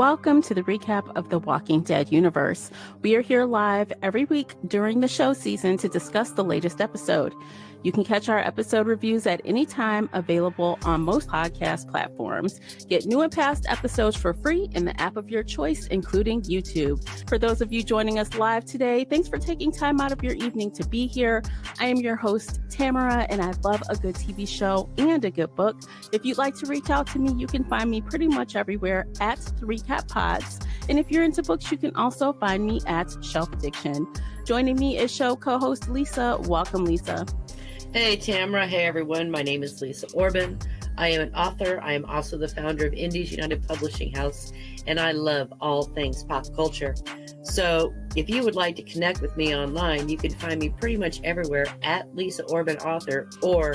Welcome to the recap of the Walking Dead universe. We are here live every week during the show season to discuss the latest episode. You can catch our episode reviews at any time, available on most podcast platforms. Get new and past episodes for free in the app of your choice, including YouTube. For those of you joining us live today, thanks for taking time out of your evening to be here. I am your host, Tamara, and I love a good TV show and a good book. If you'd like to reach out to me, you can find me pretty much everywhere at The Recap Pods. And if you're into books, you can also find me at Shelf Addiction. Joining me is show co-host Lisa. Welcome, Lisa. Hey, Tamara. Hey, everyone. My name is Lisa Orban. I am an author. I am also the founder of Indies United Publishing House, and I love all things pop culture. So if you would like to connect with me online, you can find me pretty much everywhere at Lisa Orban Author or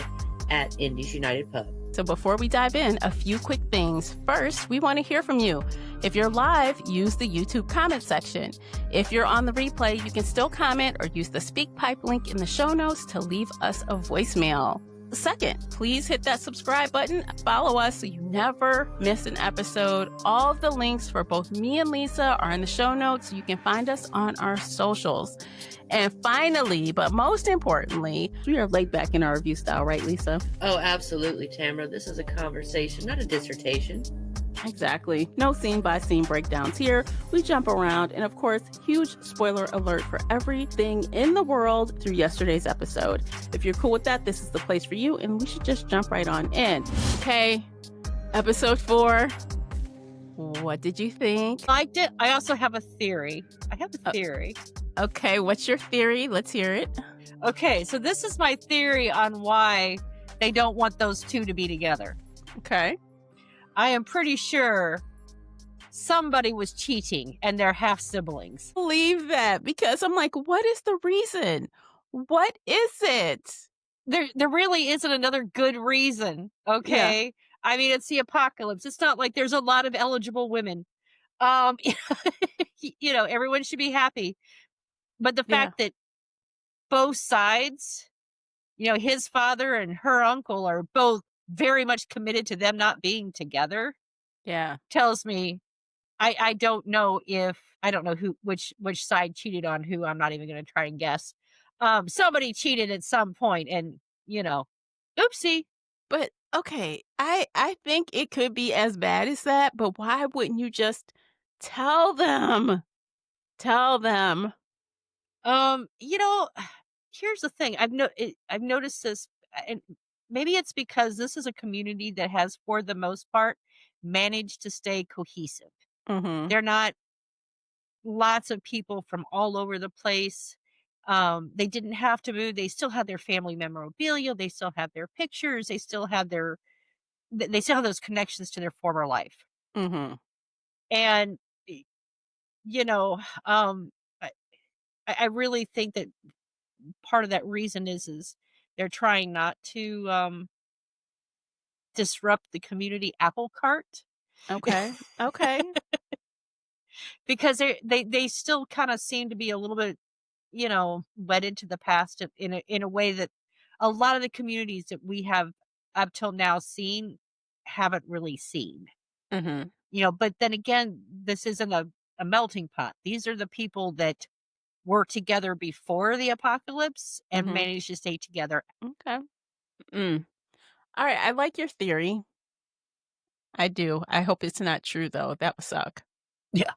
at Indies United Pub. So before we dive in, a few quick things. First, we want to hear from you. If you're live, use the YouTube comment section. If you're on the replay, you can still comment or use the SpeakPipe link in the show notes to leave us a voicemail. Second, please hit that subscribe button. Follow us so you never miss an episode. All of the links for both me and Lisa are in the show notes, so you can find us on our socials. And finally, but most importantly, we are laid back in our review style, right, Lisa? Oh, absolutely, Tamara. This is a conversation, not a dissertation. Exactly. No scene by scene breakdowns here. We jump around. And of course, huge spoiler alert for everything in the world through yesterday's episode. If you're cool with that, this is the place for you. And we should just jump right on in. Okay. Episode 4. What did you think? I liked it. I also have a theory. Okay. What's your theory? Let's hear it. Okay. So this is my theory on why they don't want those two to be together. Okay. I am pretty sure somebody was cheating and they're half siblings. Believe that, because I'm like, what is the reason? What is it? There really isn't another good reason. Okay. Yeah. I mean, it's the apocalypse. It's not like there's a lot of eligible women. Everyone should be happy. But the fact that both sides, his father and her uncle are both very much committed to them not being together. Yeah. Tells me I don't know which side cheated on who. I'm not even going to try and guess. Somebody cheated at some point and, oopsie. But okay, I think it could be as bad as that, but why wouldn't you just tell them? Tell them. Here's the thing. I've noticed this, and maybe it's because this is a community that has, for the most part, managed to stay cohesive. Mm-hmm. They're not lots of people from all over the place. They didn't have to move. They still have their family memorabilia. They still have their pictures. They still have those connections to their former life. Mm-hmm. And, I really think that part of that reason is they're trying not to disrupt the community apple cart. Okay. Okay. Because they still kind of seem to be a little bit, wedded to the past in a way that a lot of the communities that we have up till now seen haven't really seen. Mm-hmm. But then again, this isn't a melting pot. These are the people that were together before the apocalypse and managed to stay together. Okay. All right. I like your theory. I do. I hope it's not true, though. That would suck. Yeah.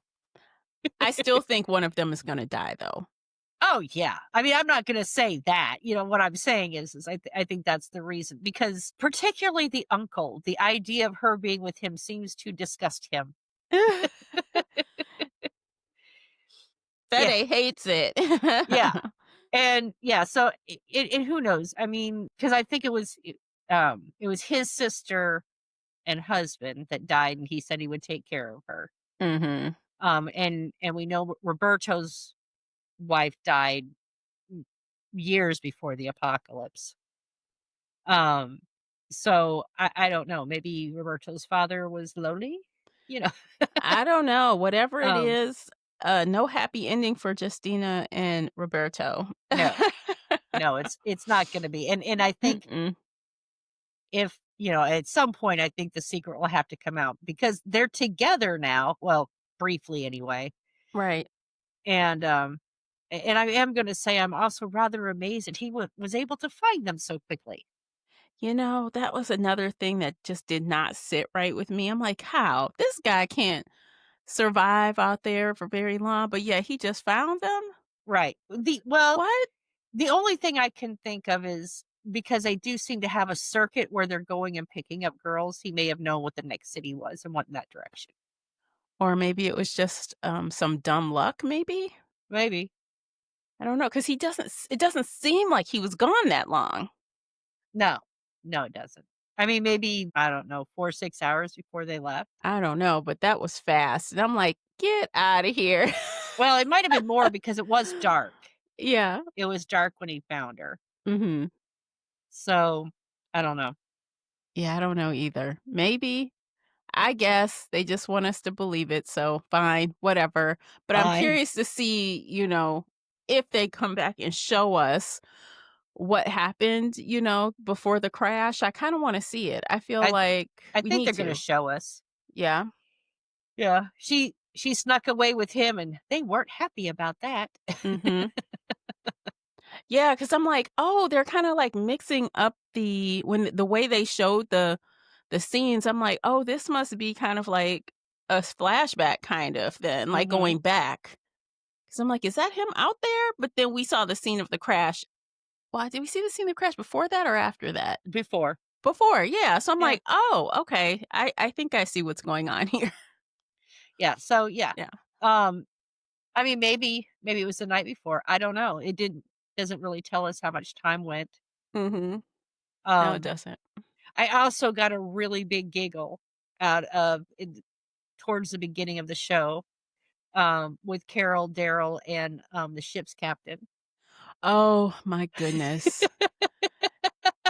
I still think one of them is going to die, though. Oh, yeah. I mean, I'm not going to say that. What I'm saying is I think that's the reason. Because particularly the uncle, the idea of her being with him seems to disgust him. Fede hates it. Yeah. And so and who knows? I mean, because I think it was his sister and husband that died, and he said he would take care of her. Mm-hmm. And we know Roberto's wife died years before the apocalypse. So I don't know. Maybe Roberto's father was lonely. I don't know. Whatever it is, no happy ending for Justina and Roberto. No, it's not going to be. And I think if, at some point, I think the secret will have to come out because they're together now. Well, briefly anyway. Right. And I am gonna say I'm also rather amazed that he was able to find them so quickly. That was another thing that just did not sit right with me. I'm like, "How? This guy can't survive out there for very long, but yeah, he just found them? Right. What?" The only thing I can think of is because they do seem to have a circuit where they're going and picking up girls, he may have known what the next city was and went in that direction. Or maybe it was just, some dumb luck, maybe? Maybe. I don't know because it doesn't seem like he was gone that long. No. No, it doesn't. I mean, maybe, I don't know, 4, 6 hours before they left. I don't know, but that was fast, and I'm like, "Get out of here." Well, it might have been more because it was dark. Yeah. It was dark when he found her. Mhm. So, I don't know. Yeah, I don't know either. Maybe, I guess they just want us to believe it, so fine, whatever. But I'm Fine. curious to see, if they come back and show us what happened, before the crash. I kinda wanna see it. I feel I like I we think need they're gonna to. show us. Yeah. Yeah. She snuck away with him, and they weren't happy about that. Mhm. Yeah, because 'cause I'm like, "Oh, they're kinda, like, mixing up the way they showed the scenes." I'm like, "Oh, this must be kind of like a flashback kind of then, like, Mhm. going back." Because 'Cause I'm like, "Is that him out there?" But then we saw the scene of the crash. Well, did we see the scene of the crash before that or after that? Before. Before, yeah, so I'm Yeah. like, "Oh, okay. I think I see what's going on here." Yeah, so, yeah. Yeah. Um, I mean, maybe it was the night before, I don't know. It doesn't really tell us how much time went. Mhm. No, it Um, doesn't. I also got a really big giggle out of it towards the beginning of the show, with Carol, Daryl, and, the ship's captain. Oh my goodness.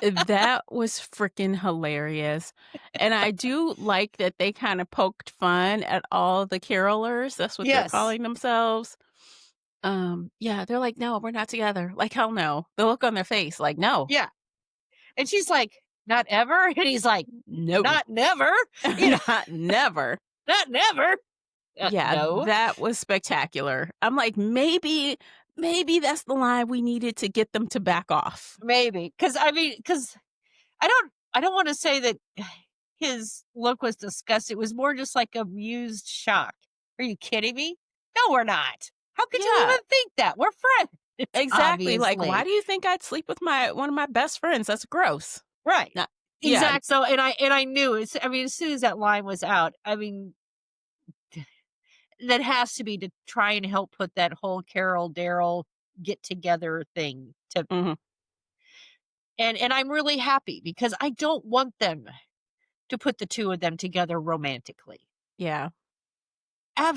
That was freaking hilarious, and I do like that they kinda poked fun at all the carolers, that's what they're Yes. calling themselves. Yeah, they're like, "No, we're not together." Like, "Hell no." The look on their face, like, "No. Yeah, and she's like, "Not ever?" And he's like, No. "Not never." You know, Not never." "Not never." Yeah, No. that was spectacular. I'm like, maybe that's the line we needed to get them to back off." Maybe, because I don't wanna say that his look was disgust, it was more just like amused shock. "Are you kidding me? No, we're not. How could you Yeah, even think that? We're friends." exactly, like, "Why Obviously. do you think I'd sleep with my one of my best friends? That's gross." Right. Not yeah, Exact so, and I knew I mean, as soon as that line was out, I mean, that has to be to try and help put that whole Carol, Daryl get together thing to mhm, and I'm really happy because I don't want them to put the 2 of them together romantically. yeah.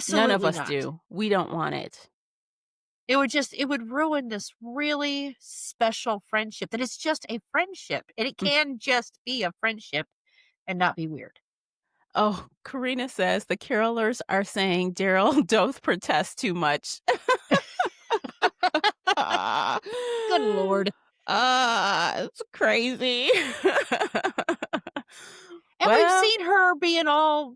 None of Absolutely us not. do. We don't want it. It would ruin this really special friendship that is just a friendship, and it Mm. can just be a friendship and not be weird. Oh, Karina says the carolers are saying Daryl doth protest too much. Ah, Good lord. it's crazy. And we've Well, seen her being all,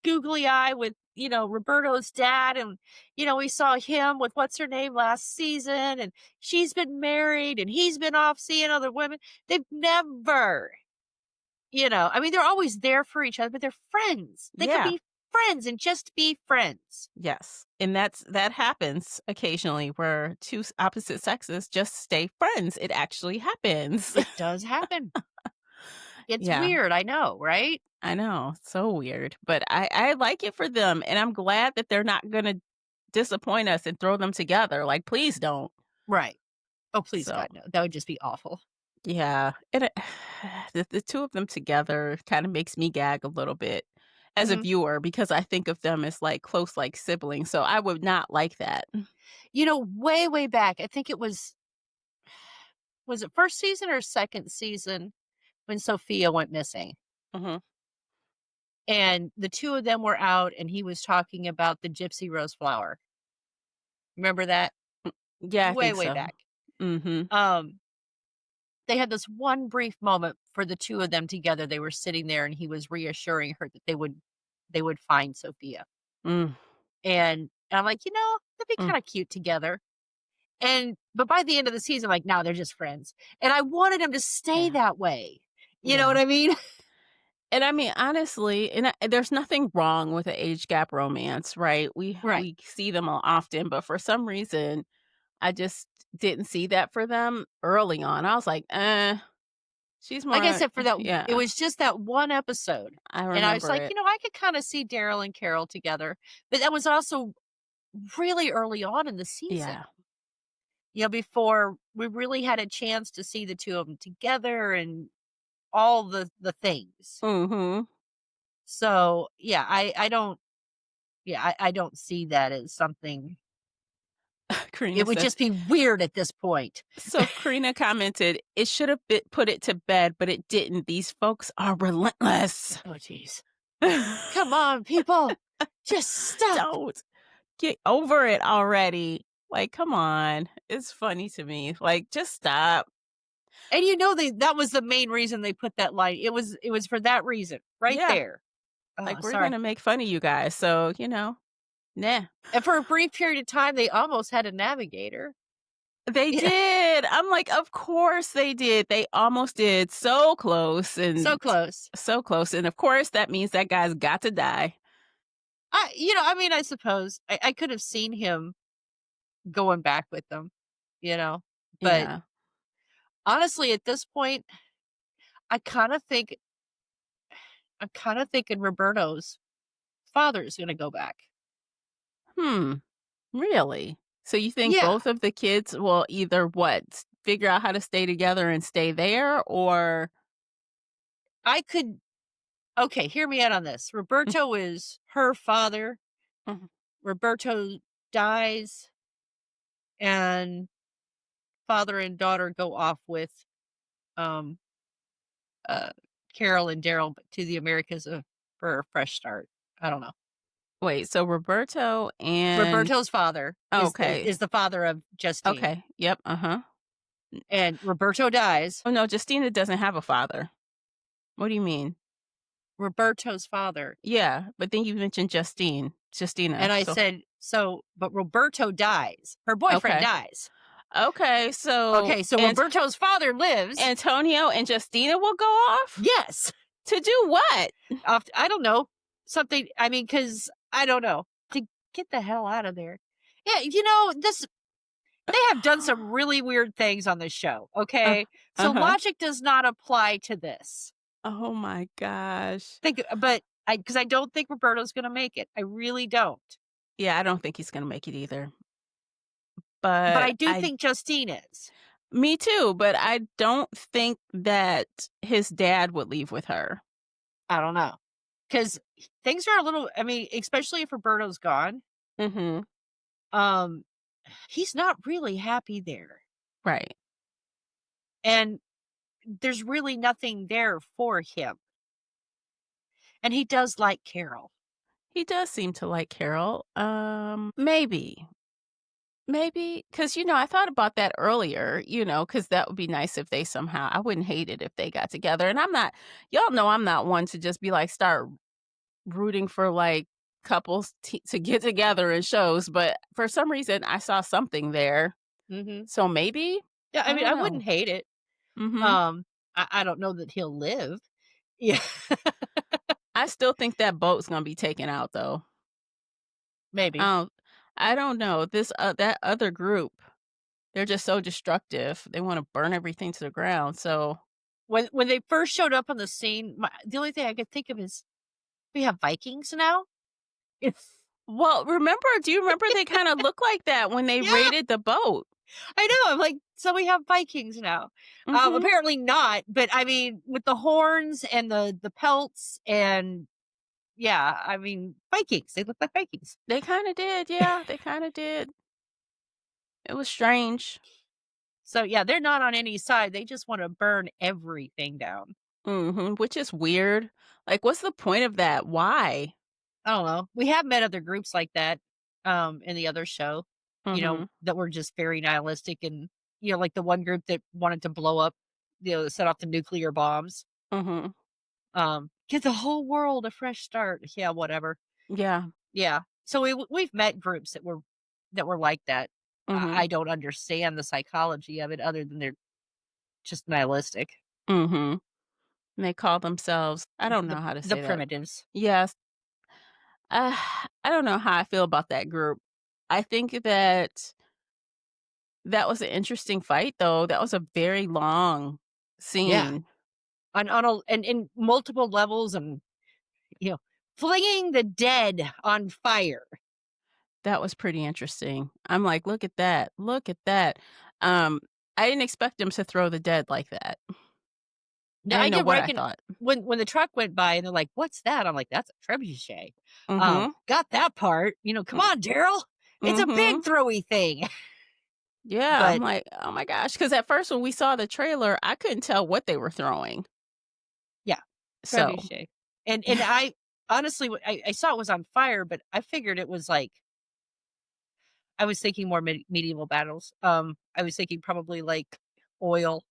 googly eye with, Roberto's dad. And, we saw him with what's her name last season. And she's been married and he's been off seeing other women. They've never, I mean, they're always there for each other, but they're friends. They could yeah, be friends and just be friends. yes. And that happens occasionally where opposite sexes just stay friends. It actually happens. It does happen. It's Yeah. weird. I know, right? I know, so weird, but I like it for them, and I'm glad that they're not gonna disappoint us and throw them together, like, please don't. Right. Oh, please, So, God, no. That would just be awful. yeah, the 2 of them together kinda makes me gag a little bit as a Mhm. viewer because I think of them as, like, close, like, siblings, so I would not like that. Way, way back, I think it was it 1st season or 2nd season when Sophia went missing? Mhm. And the 2 of them were out, and he was talking about the gypsy rose flower. Remember that? Yeah, I Way, think way so. back. Mhm. Um, they had this one brief moment for the 2 of them together. They were sitting there, and he was reassuring her that they would find Sophia. Mm, And I'm like, that'd be mm, kind of cute together. But by the end of the season, like, no, they're just friends. And I wanted them to stay yeah, that way. You know what yeah. I mean? And I mean, honestly, there's nothing wrong with an age gap romance, right? We Right. we see them often, but for some reason, I just didn't see that for them early on. I was like, she's Like I more, said, it yeah. was just that one episode. I And I was remember like, it. I could kind of see Daryl and Carol together. But that was also really early on in the season, Yeah. before we really had a chance to see the two of them together and all the things. Mhm. So yeah, I don't see that as something. Karina It would says, just be weird at this point. so Karina commented, "It should have been put it to bed, but it didn't. These folks are relentless." Oh, jeez. Come on, people. Just stop. Don't. Get over it already. Like, come on. It's funny to me. Like, just stop. And that was the main reason they put that line. It was for that reason right Yeah. there. Oh, Like, we're sorry. gonna make fun of you guys. So, nah. And for a brief period of time, they almost had a navigator. They Yeah, did. I'm like, of course they did. They almost did. So close so and close. so close. And of course that means that guy's got to die. I suppose I could have seen him going back with them, you know, but Yeah. honestly, at this point, I kind of think I'm kind of thinking Roberto's father is going to go back. Hmm. Really? So you think Yeah, both of the kids will either figure out how to stay together and stay there or I could. Okay, hear me out on this. Roberto is her father. Mhm. Roberto dies, and father and daughter go off with um uh Carol and Daryl to the Americas for a fresh start. I don't know. Wait, so Roberto and Roberto's father okay. is the father of Justine, Okay. Yep. Uh-huh. and Roberto dies. Oh no, Justina doesn't have a father. What do you mean? Roberto's father, Yeah, but then you mentioned Justina. and I So said so, but Roberto dies. Her boyfriend okay. dies. Okay, so Okay, so and Roberto's father lives. Antonio and Justina will go off? Yes, To do what? I don't know something. I mean, because I don't know to get the hell out of there. Yeah, this they have done some really weird things on this show, Uh, okay? So uh-huh. logic does not apply to this. Oh my gosh. But because I don't think Roberto's gonna make it. I really don't. Yeah, I don't think he's gonna make it either. But But I do think Justine is. me too, but I don't think that his dad would leave with her. I don't know. Because things are a little, I mean, especially if Roberto's gone, Mhm. um, he's not really happy there. Right. And there's really nothing there for him. And he does like Carol. He does seem to like Carol. Maybe. Maybe, because I thought about that earlier, because that would be nice if they somehow I wouldn't hate it if they got together, and y'all know I'm not one to just be, like, start rooting for, like, couples to get together in shows, but for some reason, I saw something there. Hmm. So maybe? Yeah, I I mean, don't I know. wouldn't hate it. Mhm. Um, I don't know that he'll live. Yeah, I still think that boat's gonna be taken out, though. maybe. I don't I don't know. That other group, they're just so destructive. They wanna burn everything to the ground, so When they first showed up on the scene, the only thing I could think of is we have Vikings now. It's well, do you remember they kinda looked like that when they yeah, raided the boat? I know. I'm like, so we have Vikings now. Mhm. Apparently not, but I mean, with the horns and the pelts and yeah, I mean Vikings. They look like Vikings. They kinda did, yeah, they kinda did. It was strange. So yeah, they're not on any side. They just want to burn everything down. Mhm, which is weird. Like, what's the point of that? Why? I don't know. We have met other groups like that in the other show, Mhm, that were just very nihilistic and like the one group that wanted to blow up, set off the nuclear bombs. mhm. Give the whole world a fresh start. Yeah, whatever. Yeah. Yeah. So we've met groups that were like that. Mhm. I don't understand the psychology of it other than they're just nihilistic. Mhm. And they call themselves, I don't know how to The say that. primitives. Yes. Uh, I don't know how I feel about that group. I think that that was an interesting fight, though. That was a very long Yeah. scene. On a and in multiple levels and, you know, flinging the dead on fire. That was pretty interesting. I'm like, "Look at that. Look at that." Um, I didn't expect him to throw the dead like that. Now I I didn't know did what I reckon thought. when the truck went by and they're like, "What's that?" I'm like, "That's a trebuchet." Mhm. Got that part. You know, "Come Mm, on, Daryl. It's a big mhm. throwy thing." Yeah, I'm But like, "Oh my gosh!" Because at first when we saw the trailer, I couldn't tell what they were throwing. yeah, So trebuchet. And I honestly, I saw it was on fire, but I figured it was like I was thinking more medieval battles. I was thinking probably like oil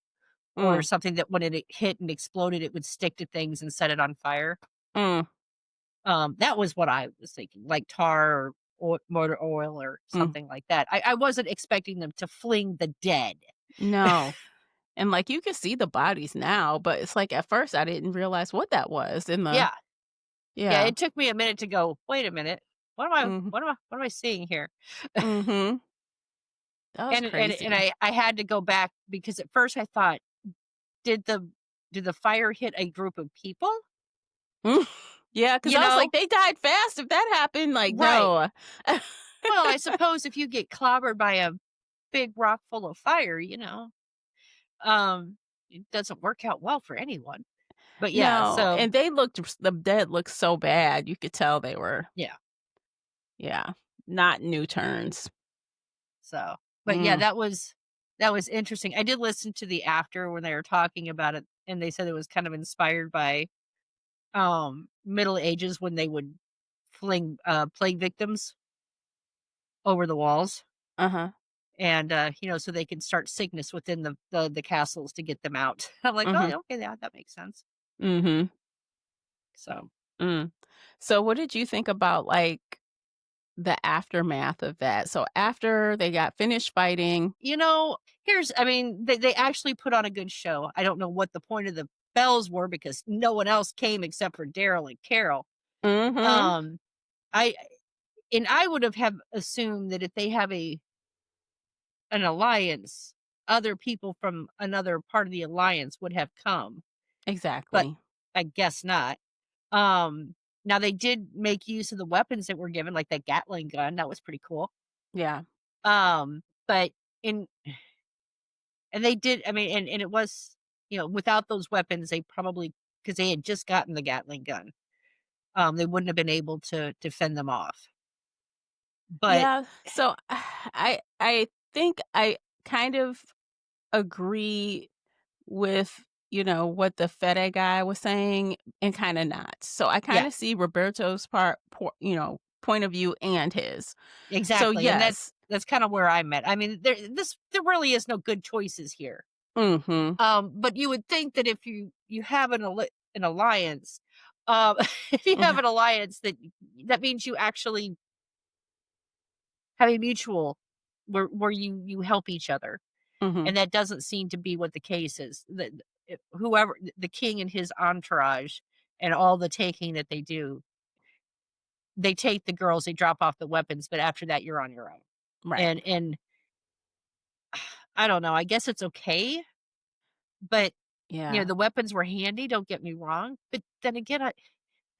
or mm, something that when it hit and exploded, it would stick to things and set it on fire. mm, That was what I was thinking, like tar or motor oil or mm. something like that. I wasn't expecting them to fling the dead. No. And, like, you can see the bodies now, but it's like at first I didn't realize what that was in the Yeah. Yeah, yeah. it took me a minute to go, "Wait a minute. Mhm. What am I seeing here?" Mhm. That was And crazy. I had to go back because at first I thought, "Did the did the fire hit a group of people?" Mm. Yeah, because You I was like, know? "They died fast if that happened." Like, Right. no. Well, I suppose if you get clobbered by a big rock full of fire, it doesn't work out well for anyone. But yeah, No, so and they looked the dead looked so bad, you could tell they were yeah, yeah, not new turns. so but yeah, Mm, that was interesting. I did listen to the after when they were talking about it, and they said it was kind of inspired by, Middle Ages when they would fling, plague victims over the walls uh-huh. and, so they could start sickness within the castles to get them out. I'm like, "Oh, Mhm, yeah, okay, yeah, that makes sense." mhm, So, mm. So what did you think about, like, the aftermath of that? So after they got finished fighting you know, I mean, they actually put on a good show. I don't know what the point of the bells were because no one else came except for Daryl and Carol. mhm, Um, I I would have assumed that if they have an alliance, other people from another part of the alliance would have come, but exactly. I guess not. Um, Now they did make use of the weapons that were given, like that Gatling gun. That was pretty cool. Yeah, But in and they did. I mean, and it was without those weapons, they probably because they had just gotten the Gatling gun, they wouldn't have been able to fend them off. But yeah, so I think I kind of agree with, what the Fede guy was saying and kinda not. So I yeah, kinda see Roberto's point of view and his. So exactly, and yes. that's kind of where I'm at. I mean, there really is no good choices here. Mhm. But you would think that if you have an alliance, um, if you have Mhm. an alliance that means you actually have a mutual where you help each other, Mhm. and that doesn't seem to be what the case is. Whoever the king and his entourage and all the taking that they do, they take the girls, they drop off the weapons, but after that, you're on your own. Right. And I don't know. I guess it's okay, but Yeah. the weapons were handy. Don't get me wrong, but then again,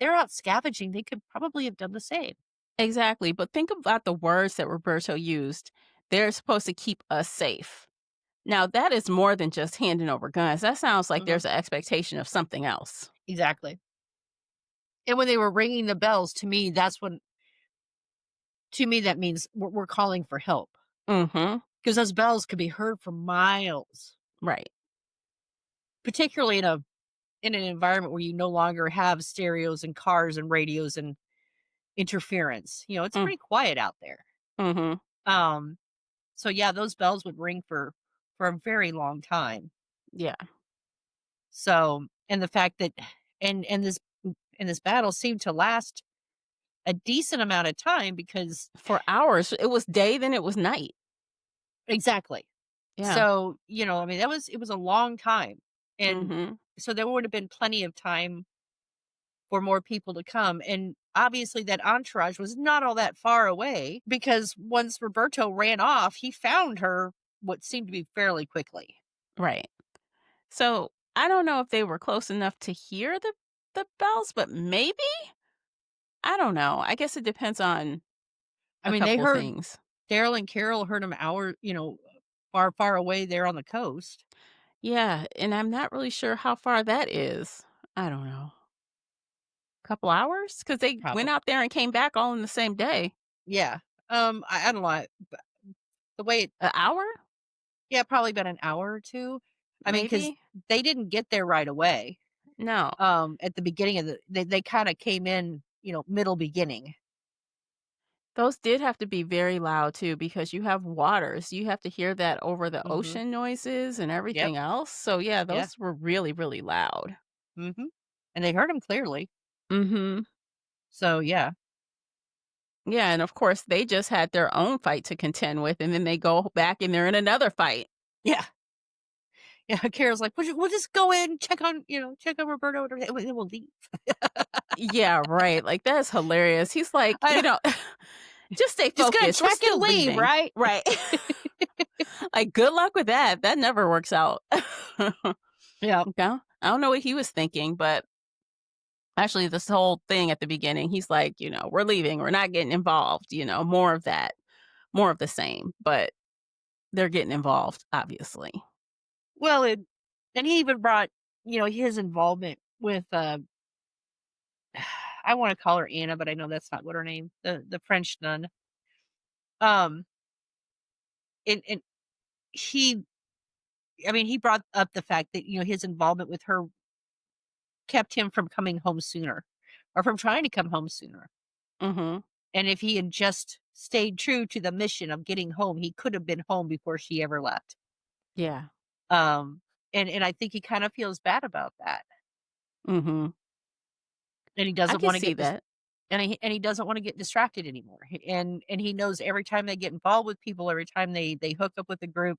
they're out scavenging. They could probably have done the same. Exactly, but think about the words that Roberto used. They're supposed to keep us safe. Now that is more than just handing over guns. That sounds like Mhm. there's an expectation of something else. Exactly. And when they were ringing the bells, to me that means we're calling for help Mhm. because those bells could be heard for miles, Right. particularly in an environment where you no longer have stereos and cars and radios and interference. It's Mm. pretty quiet out there. Mhm. Um, so yeah, those bells would ring for a very long time. Yeah. So, and the fact that and this battle seemed to last a decent amount of time because For hours. It was day, then it was night. exactly. Yeah. So, I mean, it was a long time. And Mhm. so there would have been plenty of time for more people to come. And obviously that entourage was not all that far away because once Roberto ran off, he found her what seemed to be fairly quickly. Right. So, I don't know if they were close enough to hear the bells, but maybe? I don't know. I guess it depends on I a mean, they couple heard things. Daryl and Carol heard him far, far away there on the coast. Yeah, and I'm not really sure how far that is. I don't know. Couple hours? Because they went Probably. out there and came back all in the same day. Yeah. I don't know. The way An hour? yeah, probably about an hour or two. I mean, because Maybe? they didn't get there right away. No. At the beginning of they kinda came in, middle beginning. Those did have to be very loud too because you have waters. You have to hear that over the Mhm. ocean noises and Yep. everything else. So, yeah, Yeah. those were really, really loud. Mhm. And they heard him clearly. Mhm. So, yeah. Yeah, and of course, they just had their own fight to contend with, and then they go back and they're in another fight. Yeah. Yeah, Carol's like, we'll just go in, check on Roberto, and everything, and then we'll leave." Yeah, right. Like, that's hilarious. He's like, I "Just stay just gonna focused. We're check still and leave, leaving." right? Right. Like, good luck with that. That never works out. Yeah. Okay. I don't know what he was thinking, but actually, this whole thing at the beginning, he's like, "We're leaving. We're not getting involved." More of that, more of the same, but they're getting involved, obviously. Well, and he even brought, his involvement with, I wanna call her Anna, but I know that's not what her name the French nun. Um, and he I mean, he brought up the fact that, his involvement with her kept him from coming home sooner or from trying to come home sooner. Mhm. And if he had just stayed true to the mission of getting home, he could have been home before she ever left. Yeah. Um, and I think he kind of feels bad about that. Mhm. And he I doesn't can want to see get that. and he doesn't want to get distracted anymore. And he knows every time they get involved with people, every time they hook up with a group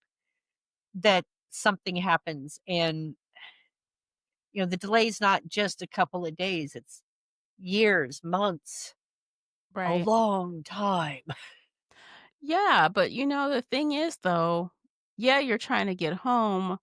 that something happens and the delay's not just a couple of days, it's years, months, a Right. long time. Yeah, but the thing is though, yeah, you're trying to get home,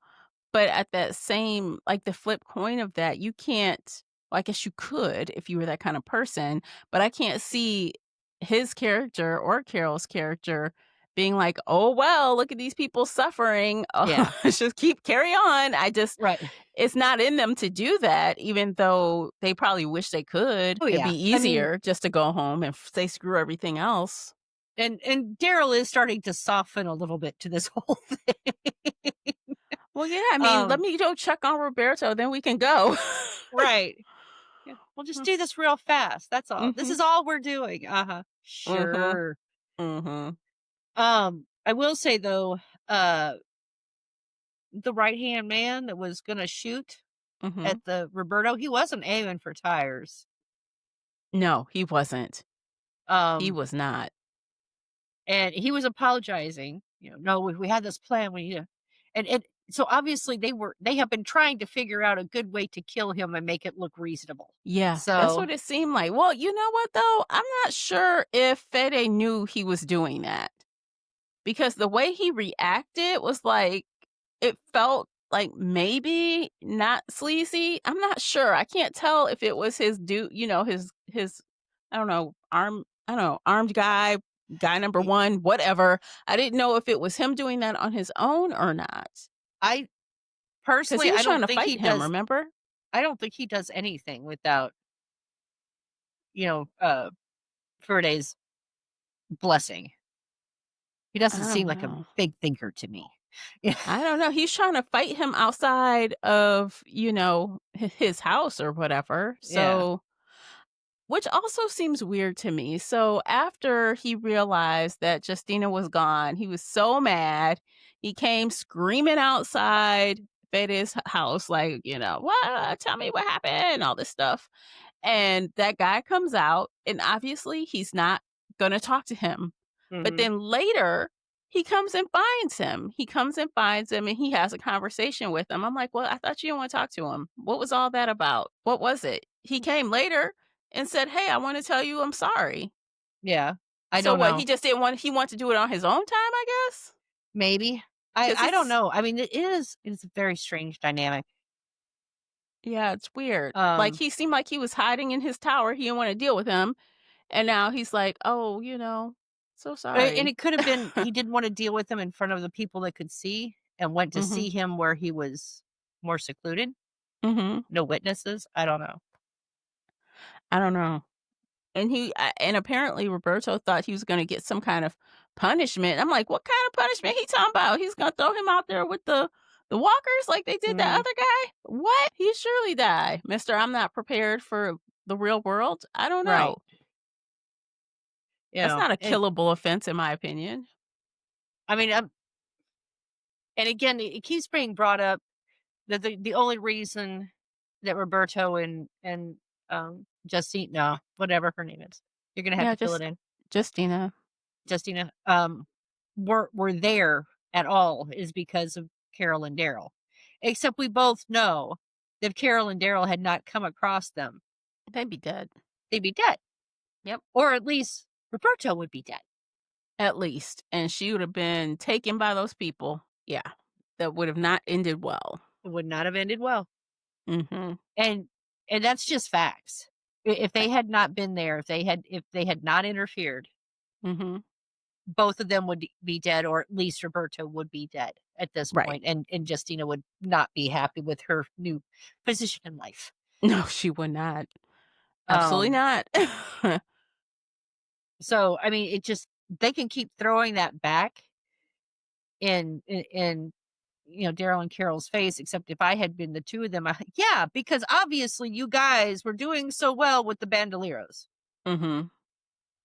but at that same like the flip coin of that, you can't well, I guess you could if you were that kind of person, but I can't see his character or Carol's character being like, "Oh, well, look at these people suffering. Oh, Yeah. just keep carry on." Right. It's not in them to do that, even though they probably wish they could. Oh, It'd be yeah. I mean, easier just to go home and say screw everything else. and Daryl is starting to soften a little bit to this whole thing. Well, yeah, I mean, let Um, me go check on Roberto, then we can go. right. Yeah. We'll just do this real fast. That's all. This Mhm. is all we're doing. Uh-huh. Mhm. Sure. Mhm. I will say though, uh, the right-hand man that was gonna shoot Mhm. at the Roberto, he wasn't aiming for tires. No, he wasn't. He Um, was not. and he was apologizing, "No, we had this plan, and so obviously they have been trying to figure out a good way to kill him and make it look reasonable. Yeah, that's So, what it seemed like. Well, you know what though? I'm not sure if Fede knew he was doing that because the way he reacted was like it felt like maybe not sleazy. I'm not sure. I can't tell if it was his his I don't know, armed guy number y 1, whatever. I didn't know if it was him doing that on his own or not. I Because personally, he was trying to fight him, remember? I don't think he does anything without, you know, uh, Ferde's blessing. He I doesn't seem don't like a know. big thinker to me. Yeah. I don't know. He's trying to fight him outside of, his house or whatever. Yeah. So, which also seems weird to me. So, after he realized that Justina was gone, he was so mad. He came screaming outside Fede's house, like, what? Tell me what happened, all this stuff. And that guy comes out, and obviously he's not gonna talk to him. But Mhm. then later, he comes and finds him. He comes and finds him, and he has a conversation with him. I'm like, "Well, I thought you didn't wanna talk to him. What was all that about? What was it?" He came later and said, "Hey, I wanna tell you I'm sorry." Yeah. I So don't what, know. he just didn't want he wanted to do it on his own time, I guess? Maybe. Because I don't it's know. I mean, it's a very strange dynamic. yeah, it's weird. Like, Um, he seemed like he was hiding in his tower, he didn't wanna deal with him, and now he's like, "Oh, so and sorry." it could have been he didn't wanna deal with him in front of the people that could see and went to Mhm, see him where he was more secluded. mhm. No witnesses. I don't know. I don't know. And apparently Roberto thought he was gonna get some kind of punishment. I'm like, "What kind of punishment he talking about? He's gonna throw him out there with the walkers like they did that Mhm. other guy? What? He surely die. Mister, I'm not prepared for the real world. I don't Right. know." That's not a And killable offense in my opinion. I mean, and again, it keeps being brought up that the only reason that Roberto and Justina, whatever her name is, you're gonna have Yeah, to fill it just in. Justina. Justina, were there at all is because of Carol and Daryl. Except we both know that if Carol and Daryl had not come across them, They'd be dead. they'd be dead. Yep. Or at least Roberto would be dead. At least. And she would have been taken by those people. Yeah. That would have not ended well. It would not have ended well. Mhm. And and that's just facts. If Uh, they had not been there, if they had not interfered, mhm. both of them would be dead, or at least Roberto would be dead at this Right. point, and Justina would not be happy with her new position in life. No, she would not. Absolutely Um, not. so I mean, it just they can keep throwing that back in Daryl and Carol's face, except if I had been the two of them, yeah, because obviously you guys were doing so well with the Bandoleros, Mhm.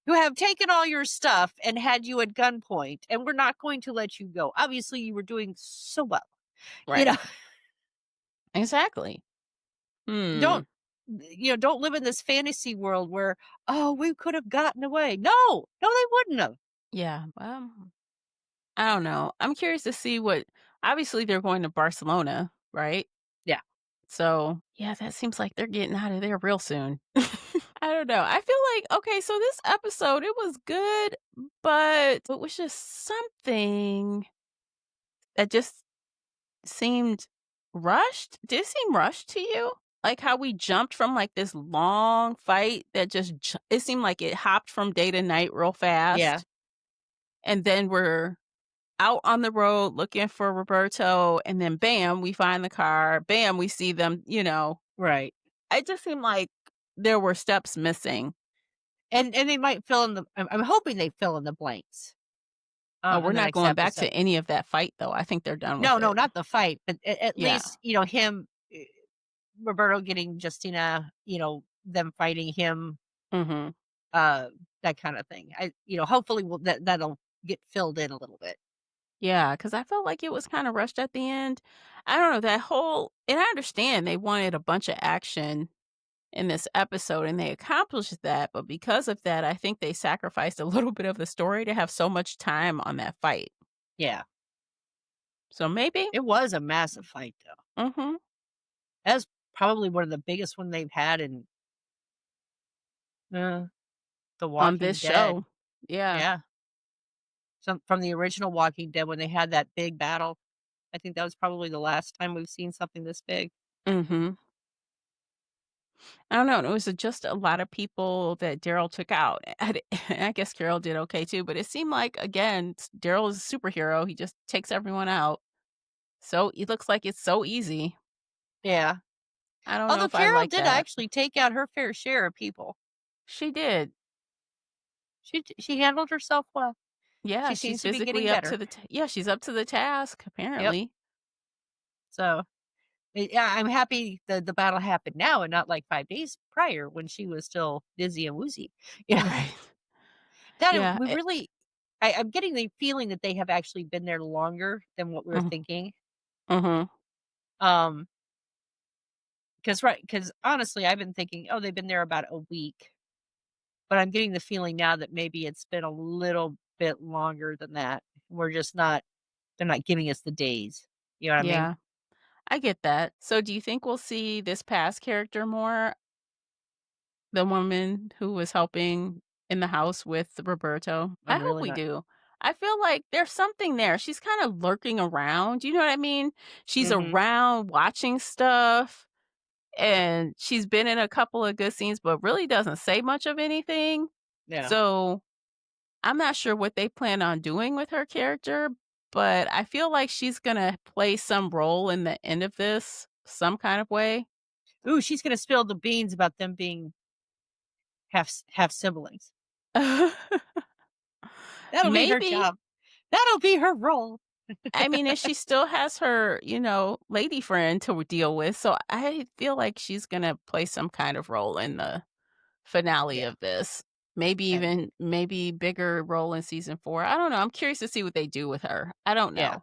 who have taken all your stuff and had you at gunpoint, and we're not going to let you go. Obviously, you were doing so well. You Right. know, Exactly. Hmm. don't don't live in this fantasy world where, oh, we could have gotten away. No, no, they wouldn't have. Yeah, I don't know. I'm curious to see what obviously they're going to Barcelona, right? Yeah. So, yeah, that seems like they're getting out of there real soon. I don't know. I feel like, okay, so this episode, it was good, but it was just something that just seemed rushed. Did it seem rushed to you? Like how we jumped from like this long fight that it seemed like it hopped from day to night real Yeah. fast. And then we're out on the road looking for Roberto. And then bam, we find the car. Bam, we see them. Right. It just seemed like there were steps missing. And they might fill in I'm hoping they fill in the blanks Oh, on we're the not next going back episode. to any of that fight though. I think they're done with No, no, it. not the fight, but at Yeah. least, him, Roberto getting Justina, them fighting him, Mhm. uh, that kind of thing. Hopefully that'll get filled in a little bit. Yeah, because I felt like it was kinda rushed at the end. I don't know, that whole and I understand they wanted a bunch of action in this episode, and they accomplished that, but because of that, I think they sacrificed a little bit of the story to have so much time on that fight. Yeah. So maybe It was a massive fight, though. mhm, That's probably one of the biggest one they've had in, The on Walking this Dead. show. Yeah. Yeah. From the original Walking Dead when they had that big battle. I think that was probably the last time we've seen something this big. Mhm. I don't know, it was just a lot of people that Daryl took out. I guess Carol did okay too, but it seemed like, again, Daryl is a superhero, he just takes everyone out. So, it looks like it's so easy. Yeah. I don't know Although if I Carol like did that. actually take out her fair share of people. She did. She handled herself well. Yeah, She she's seems to be getting physically up to better. the yeah, she's up to the task, Yep. apparently. So, yeah, I'm happy the battle happened now and not like 5 days prior when she was still dizzy and woozy. Yeah. Right. That Yeah, we really I'm getting the feeling that they have actually been there longer than what we were mhm, thinking. mhm. Um, Because honestly, I've been thinking, "Oh, they've been there about a week," but I'm getting the feeling now that maybe it's been a little bit longer than that. We're just not they're not giving us the days. You know what I mean? Yeah, I get that. So do you think we'll see this past character more? The woman who was helping in the house with Roberto? I I'm hope really we not. do. I feel like there's something there. She's kind of lurking around, you know what I mean? She's Mhm. around watching stuff, and she's been in a couple of good scenes, but really doesn't say much of anything. Yeah. So, I'm not sure what they plan on doing with her character, but I feel like she's gonna play some role in the end of this, some kind of way. Ooh, she's gonna spill the beans about them being half siblings. That'll be her Maybe. job. That'll be her role. I mean, and she still has her, lady friend to deal with, so I feel like she's gonna play some kind of role in the finale Yeah, of this. Maybe and even maybe bigger role in season 4. I don't know. I'm curious to see what they do with her. I don't yeah, know.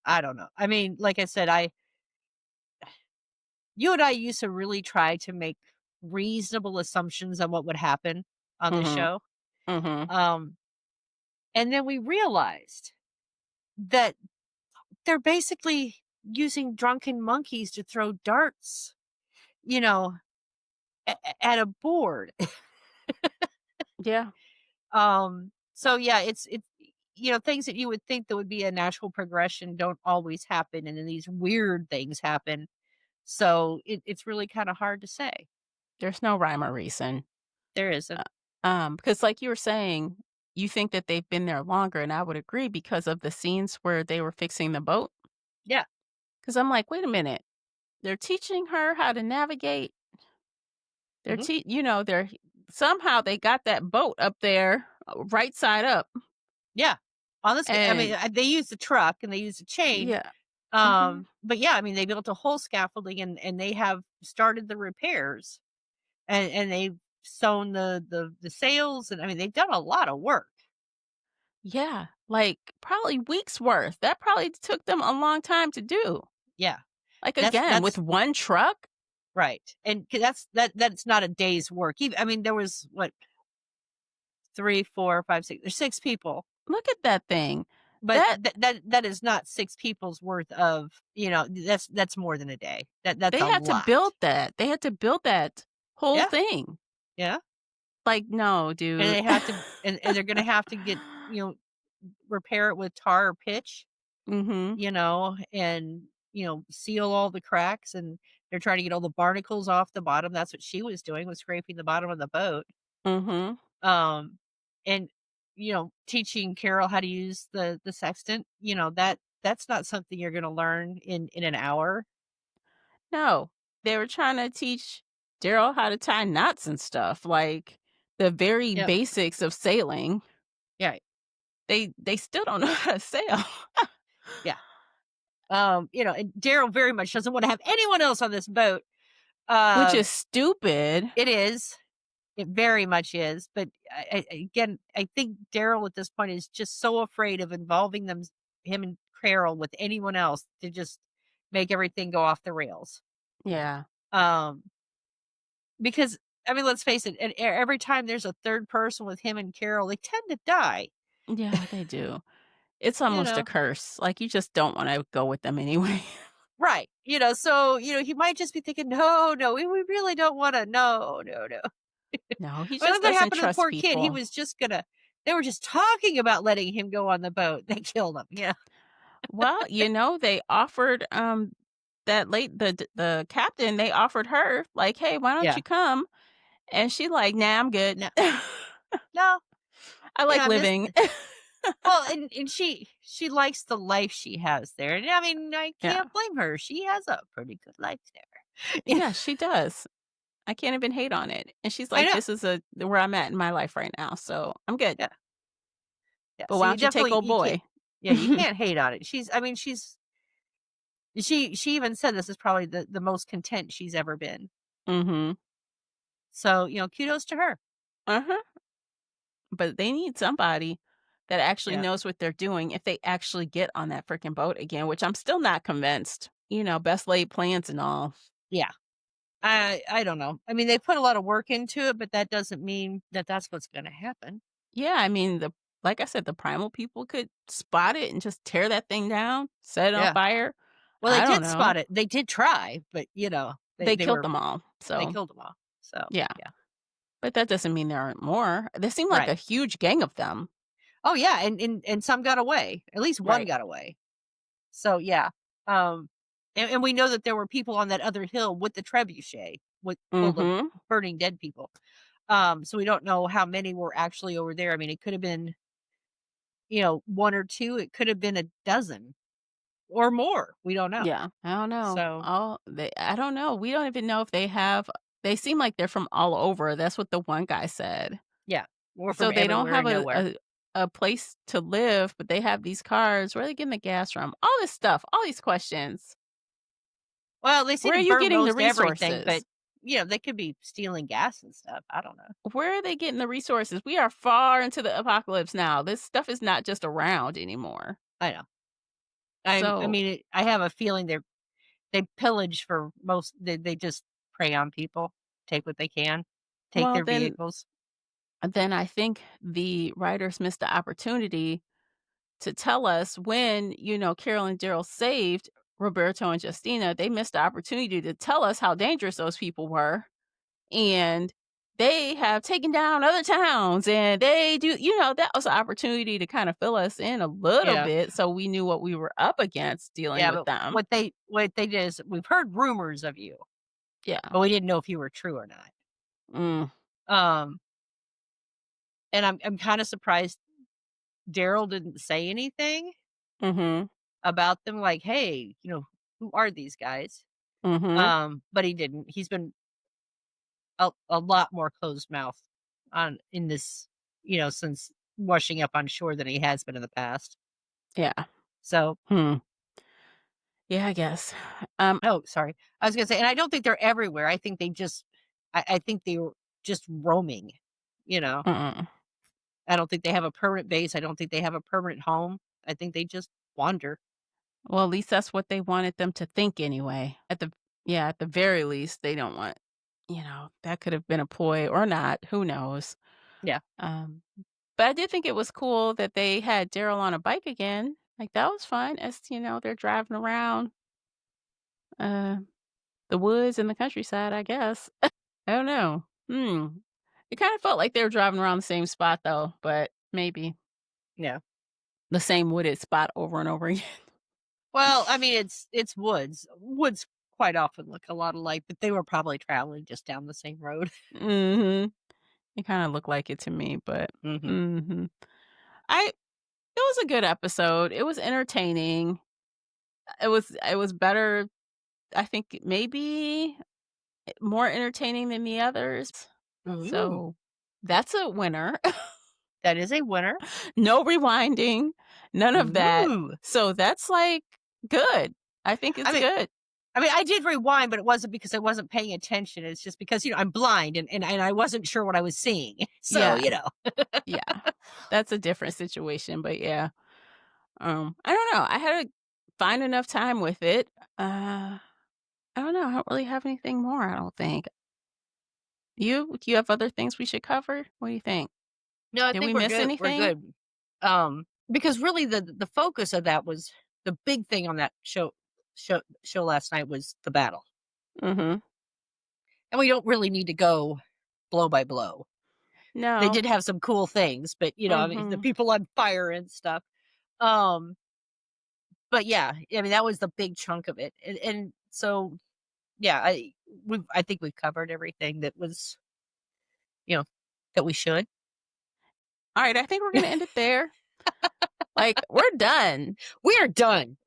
I don't know. I mean, like I said, I you and I used to really try to make reasonable assumptions on what would happen on the Mhm. show. Mhm. Um, and then we realized that they're basically using drunken monkeys to throw darts, you know, at a board. Yeah. So yeah, it's things that you would think that would be a natural progression don't always happen, and then these weird things happen. So it's really kind of hard to say. There's no rhyme or reason. There isn't. Because like you were saying, you think that they've been there longer, and I would agree because of the scenes where they were fixing the boat. Yeah. Because 'Cause I'm like, "Wait a minute. They're teaching her how to navigate. Hmm. They're somehow they got that boat up there, right side up." Yeah. Honestly, I mean, And they use the truck and they use the chain. yeah. Mhm. But yeah, I mean, they built a whole scaffolding and they have started the repairs and they've sewn the sails and I mean, they've done a lot of work. Yeah, like, probably weeks worth. That probably took them a long time to do. Yeah. Like, again, with That's one truck? right. And 'cause that's not a day's work. I mean, there was what 3, 4, 5, 6. There's 6 people, Look at that thing. but That that is not 6 people's worth of, that's more than a day. That's they a had to lot. build that. They had to build that whole Yeah, thing. yeah, Like, no, and dude. they have to and they're gonna have to repair it with tar or pitch, Mhm. and, seal all the cracks, and they're trying to get all the barnacles off the bottom. That's what she was doing, was scraping the bottom of the boat. Mhm. Um, and, teaching Carol how to use the sextant, that's not something you're gonna learn in an hour. No. They were trying to teach Daryl how to tie knots and stuff, like, the very Yep. basics of sailing. Yeah, They still don't know how to sail. yeah. And Daryl very much doesn't wanna have anyone else on this boat. Which Um, is stupid. it is. It very much is, but again, I think Daryl at this point is just so afraid of involving him and Carol with anyone else to just make everything go off the rails. Yeah. Um, because I mean, let's face it, every time there's a third person with him and Carol, they tend to die. Yeah, they do. It's You almost a know, curse, like, you just don't wanna go with them anyway. right? So he might just be thinking, no, no, we really don't want to. No, no, no. No, he I mean, just look what doesn't happened to the trust poor kid. He people. was just gonna. They were just talking about letting him go on the boat. They killed him. Yeah. Well, they offered, the captain, they offered her, like, "Hey, why don't Yeah. you come?" And she like, "Nah, I'm good. No. No. I like I'm just living." well, and she likes the life she has there. And I mean, I Yeah. can't blame her. She has a pretty good life there. Yeah. Yeah, she does. I can't even hate on it. And she's I like, know. "This is where I'm at in my life right now, so I'm good. Yeah. Yeah. But So why you don't you take definitely old you can't boy?" yeah, you can't hate on it. I mean, she even said this is probably the most content she's ever been. Mhm. So, kudos to her. Uh-huh. But they need somebody that actually Yeah. knows what they're doing if they actually get on that freaking boat again, which I'm still not convinced. Best laid plans and all. Yeah. I don't know. I mean, they put a lot of work into it, but that doesn't mean that that's what's going to happen. Yeah, I mean, like I said, the primal people could spot it and just tear that thing down, set it on Yeah. fire. Well, they I don't did spot know. it. They did try, but They killed them all. they So, killed them all. So yeah. yeah, But that doesn't mean there aren't more. There seemed like right. a huge gang of them. Oh yeah, and some got away. At least one Right. got away. So yeah, um, and we know that there were people on that other hill with the trebuchet, with full of Mhm. burning dead people. So we don't know how many were actually over there. I mean, it could have been, one or two. It could have been a dozen or more. We don't know. Yeah. I don't know. So I don't know. We don't even know if they seem like they're from all over. That's what the one guy said. yeah, we're So from they don't everywhere have and nowhere. a place to live, but they have these cars. Where are they getting the gas from? All this stuff, all these questions. Well, they seem Where to are you burn getting the most everything, but resources? they could be stealing gas and stuff. I don't know. Where are they getting the resources? We are far into the apocalypse now. This stuff is not just around anymore. I know. I So, mean, I have a feeling they pillage for most. They just prey on people, take what they can, take well, their vehicles. then I think the writers missed the opportunity to tell us when, Carol and Daryl saved Roberto and Justina, they missed the opportunity to tell us how dangerous those people were. And they have taken down other towns and they do, that was an opportunity to kind of fill us in a little Yeah, bit so we knew what we were up against dealing yeah. with But them. what they did is we've heard rumors of you, Yeah. but we didn't know if you were true or not. Mm, Um, and I'm kind of surprised Daryl didn't say anything mhm. about them. Like, hey, who are these guys? Mhm. But he didn't. He's been a lot more closed mouth on in this, since washing up on shore than he has been in the past. Yeah. So, Hmm. Yeah, I guess. Um oh, sorry. I was gonna say, and I don't think they're everywhere. I think I think they were just roaming, you know. mm-mm. I don't think they have a permanent base. I don't think they have a permanent home. I think they just wander. Well, at least that's what they wanted them to think anyway. At the very least, they don't want, that could have been a ploy or not. Who knows? Yeah. Um, but I did think it was cool that they had Daryl on a bike again. Like that was fun. As they're driving around uh the woods and the countryside, I guess. I don't know. It kind of felt like they were driving around the same spot though, but maybe Yeah. the same wooded spot over and over again. Well, I mean, it's woods. Woods quite often look a lot alike, but they were probably traveling just down the same road. Mhm. It kinda looked like it to me, but Hmm. mhm. I It was a good episode. It was entertaining. It was better, I think maybe more entertaining than the others. Ooh, So, that's a winner. that is a winner. No rewinding, none of that. Ooh. So, that's, like, good. I think I it's mean, good. I did rewind, but it wasn't because I wasn't paying attention. It's just because, I'm blind and I wasn't sure what I was seeing. So, Yeah, yeah. That's a different situation, but yeah. I don't know. I had a fine enough time with it. Uh, I don't know. I don't really have anything more, I don't think. You? Do you have other things we should cover? What do you think? No, I Did we think we're miss good. We're anything? good. Because really the focus of that was the big thing on that show last night was the battle. Mhm. And we don't really need to go blow by blow. They No. did have some cool things, but I mean the Mhm. people on fire and stuff. Um, but yeah, I mean that was the big chunk of it. And so yeah, I think we've covered everything that was, you know, that we should. Alright, I think we're gonna end it there. Like, we're done. We are done.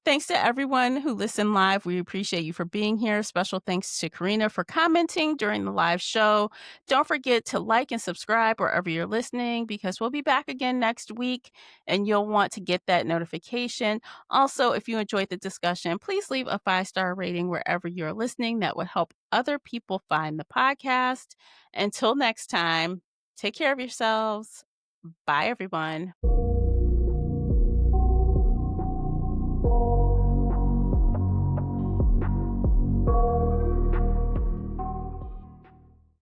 Thanks to everyone who listened live. We appreciate you for being here. Special thanks to Karina for commenting during the live show. Don't forget to like and subscribe wherever you're listening because we'll be back again next week and you'll want to get that notification. Also, if you enjoyed the discussion, please leave a 5-star rating wherever you're listening. That would help other people find the podcast. Until next time, take care of yourselves. Bye, everyone.